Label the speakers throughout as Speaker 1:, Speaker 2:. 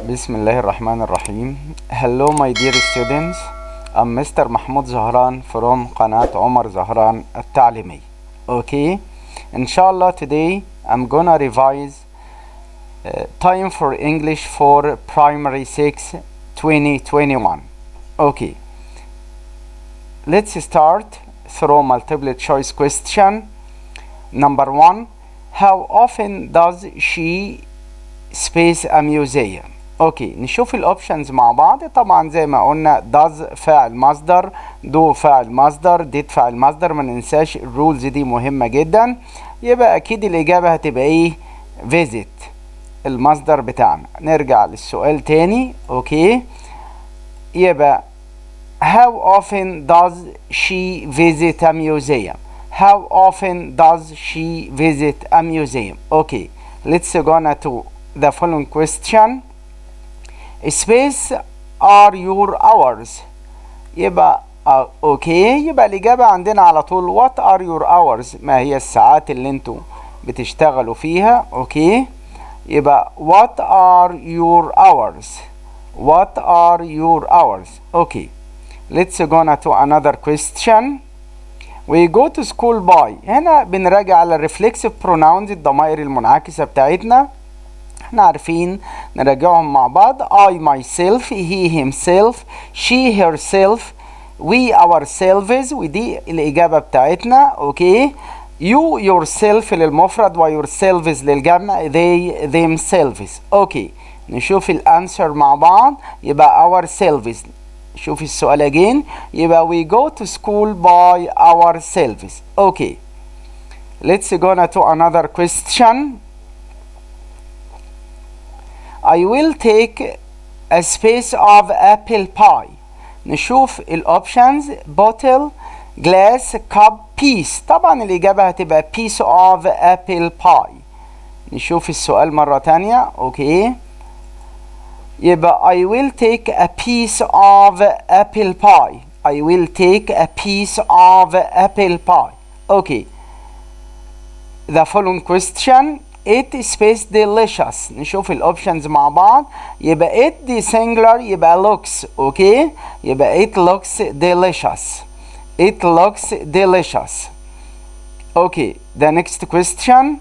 Speaker 1: بسم الله الرحمن الرحيم. Hello my dear students. I'm Mr. محمود زهران from قناة عمر زهران التعليمي. Okay. Inshallah today I'm gonna revise time for English for primary 6 2021. Okay. Let's start through multiple choice question. Number 1. How often does she space a museum؟ اوكي نشوف الاوبشنز مع بعض. طبعا زي ما قلنا does فاعل مصدر، do فاعل مصدر، did فاعل مصدر. ما ننساش الرولز دي مهمة جدا. يبقى اكيد الاجابة هتبقى ايه؟ visit المصدر بتاعنا. نرجع للسؤال تاني. اوكي يبقى how often does she visit a museum؟ how often does she visit a museum؟ اوكي let's go to the following question. Space are your hours. يبقى اوكي يبقى الإجابة عندنا على طول what are your hours؟ ما هي الساعات اللي انتوا بتشتغلوا فيها. اوكي يبقى what are your hours؟ what are your hours؟ اوكي let's go to another question. we go to school by. هنا بنراجع على reflexive pronouns الضمائر المنعكسة بتاعتنا. احنا عارفين نراجعهم مع بعض. I myself، he himself، she herself، we ourselves، ودي الإجابة بتاعتنا. اوكي you yourself للمفرد و yourselves للجمع، they themselves. اوكي نشوف الانسر مع بعض. يبقى ourselves. شوف السؤال again. يبقى we go to school by ourselves. اوكي let's go to another question. I will take a space of apple pie. نشوف الاوبشنز bottle، glass، cup، piece. طبعا الإجابة هتبقى piece of apple pie. نشوف السؤال مرة تانية. اوكي يبقى I will take a piece of apple pie. I will take a piece of apple pie. اوكي the following question. it space delicious. نشوف الاوبشنز مع بعض. يبقى it دي singular يبقى looks. اوكي يبقى it looks delicious. it looks delicious. اوكي the next question.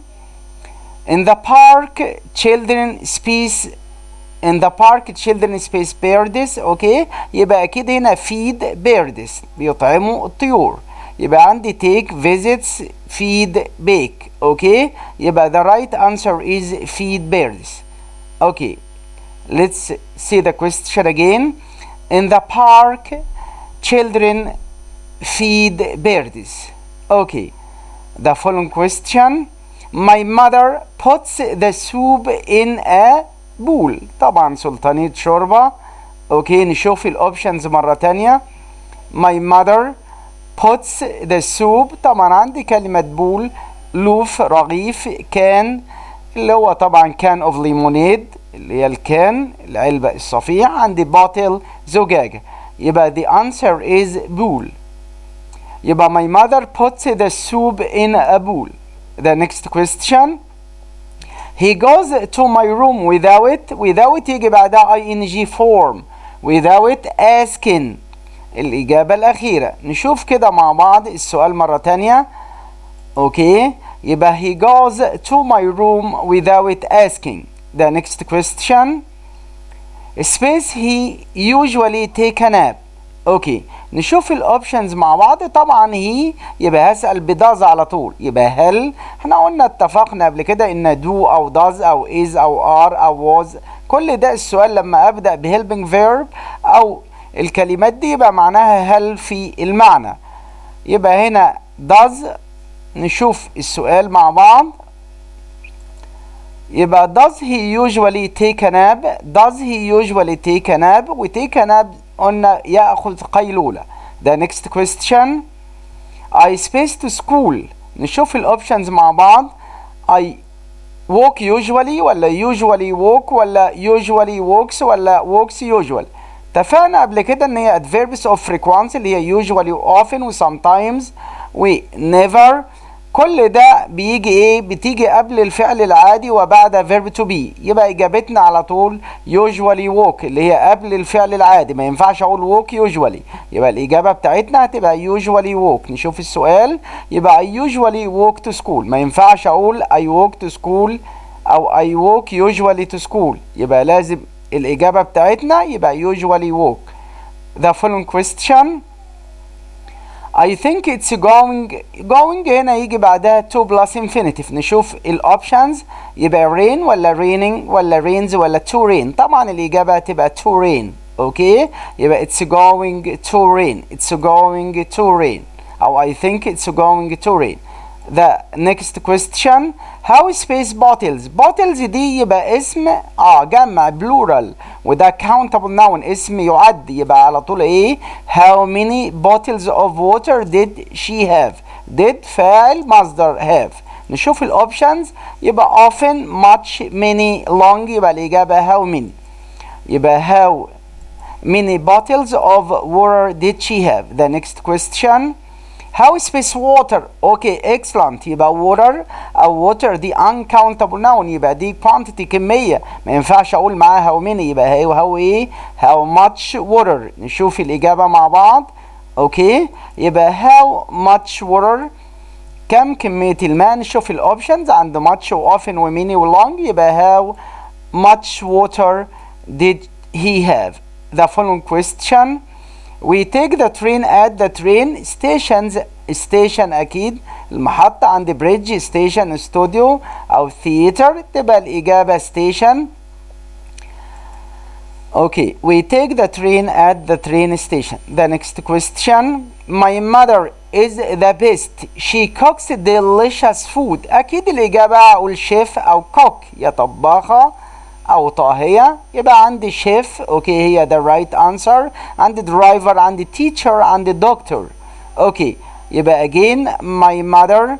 Speaker 1: in the park children space birds. اوكي يبقى اكيد هنا feed birds بيطعموا الطيور. يبقى عندي take، visits، feed، bake. اوكي يبقى the right answer is feed birds. اوكي let's see the question again. in the park children feed birds. اوكي the following question. my mother puts the soup in a bowl. طبعا سلطانية شوربة. اوكي نشوف الاوبشنز مرة تانية. my mother puts the soup. طبعا عندي كلمة بول، لوف رغيف، كان اللي هو طبعا كان اوف ليمونيد اللي هي الكان العلبة الصفيح، عندي بوتل زجاجة. يبقى the answer is bowl. يبقى my mother puts the soup in a bowl. the next question. he goes to my room without يجي بعدها ing form without asking. الإجابة الأخيرة. نشوف كده مع بعض السؤال مرة تانية. اوكي يبقى he goes to my room without asking. the next question. space he usually take a nap. اوكي نشوف الاوبشنز مع بعض. طبعا هي يبقى هسأل بداز على طول. يبقى هل احنا قلنا اتفقنا قبل كده ان do او does او is او are او was، كل ده السؤال لما ابدأ بhelping verb او الكلمات دي يبقى معناها هل في المعنى. يبقى هنا does. نشوف السؤال مع بعض. يبقى does he usually take a nap؟ does he usually take a nap؟ و take a nap قلنا يأخذ قيلولة. the next question. I space to school. نشوف الاوبشنز مع بعض. I walk usually ولا usually walk ولا usually walks ولا walks usual. اتفقنا قبل كده ان هي adverbs of frequency اللي هي usually و often و sometimes و never كل ده بيجي ايه؟ بتيجي قبل الفعل العادي وبعد verb to be. يبقى اجابتنا على طول usually walk اللي هي قبل الفعل العادي. ما ينفعش اقول walk usually. يبقى الاجابة بتاعتنا هتبقى usually walk. نشوف السؤال. يبقى I usually walk to school. ما ينفعش اقول I walk to school او I walk usually to school. يبقى لازم الاجابة بتاعتنا يبقى usually walk. The following question. I think it's going هنا يجي بعدها to plus infinitive. نشوف الاوبشنز. يبقى rain ولا raining ولا rains ولا to rain. طبعا الإجابة تبقى to rain. اوكي. يبقى it's going to rain. It's going to rain. أو I think it's going to rain. The next question. How space bottles. bottles دي يبقى اسم جمع plural وده countable noun اسم يعد. يبقى على طول ايه؟ How many bottles of water did she have. did فاعل مصدر have. نشوف الاوبشنز. يبقى often much many long. يبقى الإجابة how many. يبقى how many bottles of water did she have. The next question. How space water. اوكي excellent. يبقى water او water دي uncountable noun. يبقى دي quantity كمية. ما ينفعش اقول معاها how many. يبقى هي how ايه؟ how much water. نشوف الإجابة مع بعض. اوكي. يبقى how much water كم كمية الماء. نشوف الاوبشنز. عند much و often و many و long. يبقى how much water did he have. The following question. We take the train at the train stations. station أكيد المحطة. عند bridge station studio أو theater. تبقى الإجابة station. Okay. We take the train at the train station. The next question. My mother is the best. She cooks delicious food. أكيد الإجابة أقول chef أو cook يا طباخة أو طاهية. يبقى عندي شيف. أوكي هي the right answer. عندي driver عندي teacher عندي doctor. أوكي يبقى again my mother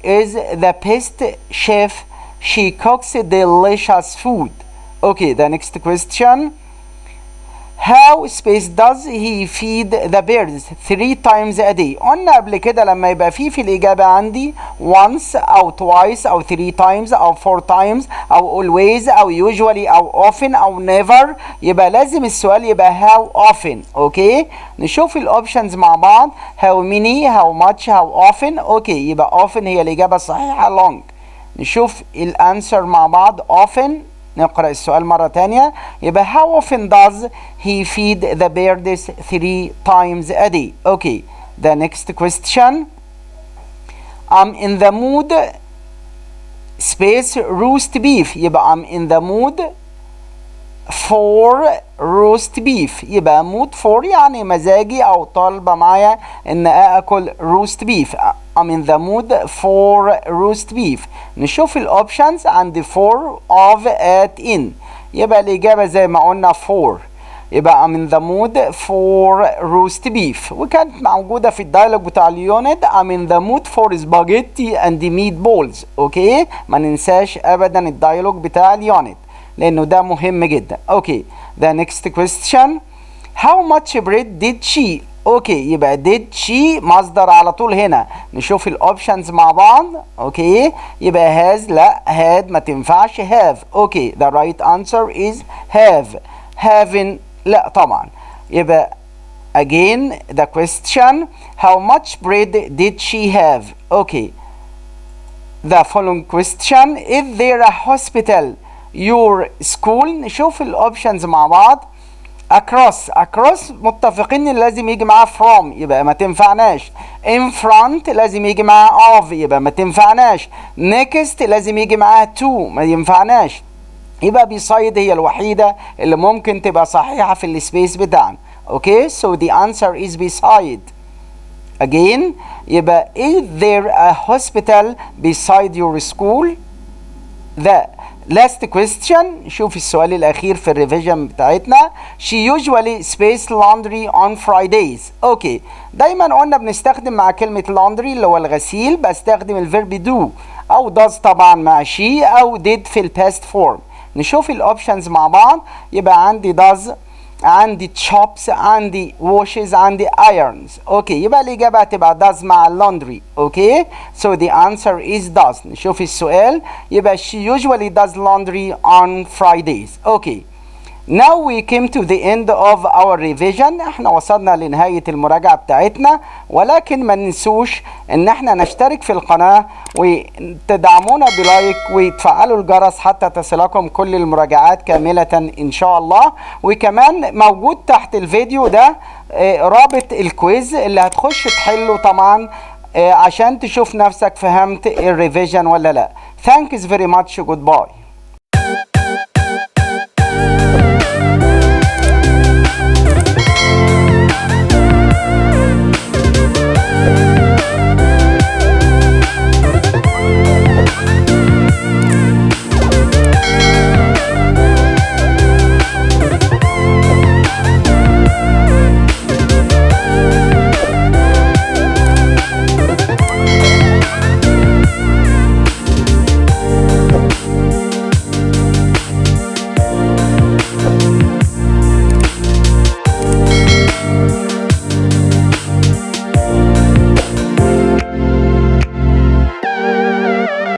Speaker 1: is the best chef. She cooks delicious food. Okay, the next question. How space does he feed the birds 3 times a day. قلنا قبل كده لما يبقى في الإجابة عندي once أو twice أو 3 times أو 4 times أو always أو usually أو often أو never. يبقى لازم السؤال يبقى how often. أوكي نشوف الأوبشنز مع بعض. how many how much how often. أوكي يبقى often هي الإجابة الصحيحة. long. نشوف الأنسر مع بعض. often. نقرأ السؤال مرة تانية. يبقى how often does he feed the birds 3 times a day. Okay. The next question. I'm in the mood space roast beef. يبقى I'm in the mood for roast beef. يبقى mood for يعني مزاجي أو طالبة معايا إن أكل roast beef. I'm in the mood for roast beef. نشوف الأوبشنز. عندي for of at in. يبقى الإجابة زي ما قلنا for. يبقى I'm in the mood for roast beef. وكانت موجودة في الدايلوج بتاع اليونت. I'm in the mood for spaghetti and meatballs. أوكي ما ننساش أبدا الدايلوج بتاع اليونت لأنه ده مهم جدا. أوكي the next question. How much bread did she. اوكي يبقى did she مصدر على طول هنا. نشوف الاوبشنز مع بعض. اوكي يبقى has لا had ما تنفعش have. اوكي the right answer is have. having لا طبعا. يبقى again the question. How much bread did she have. اوكي the following question. Is there a hospital your school. نشوف الاوبشنز مع بعض. across متفقين ان لازم يجي معاه from يبقى ما تنفعناش. in front لازم يجي معاه of يبقى ما تنفعناش. next لازم يجي معاه to ما ينفعناش. يبقى beside هي الوحيدة اللي ممكن تبقى صحيحة في السبيس بتاعنا. اوكي so the answer is beside. again يبقى is there a hospital beside your school. the last question. شوف السؤال الأخير في الريفيجن بتاعتنا. She usually space laundry on Fridays. اوكي دايما قلنا بنستخدم مع كلمة laundry اللي هو الغسيل بستخدم الفيرب do أو does طبعا مع she أو did في الباست فورم. نشوف الأوبشنز مع بعض. يبقى عندي does عندي chops، عندي washes، عندي irons. اوكي، يبقى الإجابة هتبقى does مع laundry. اوكي، so the answer is does. نشوف السؤال. يبقى she usually does laundry on Fridays. اوكي. Now we came to the end of our revision. احنا وصلنا لنهاية المراجعة بتاعتنا، ولكن ما ننسوش ان احنا نشترك في القناة وتدعمونا بلايك وتفعلوا الجرس حتى تصلكم كل المراجعات كاملة ان شاء الله. وكمان موجود تحت الفيديو ده رابط الكويز اللي هتخش تحله طبعا عشان تشوف نفسك فهمت الريفيجن ولا لا. Thanks very much. Goodbye.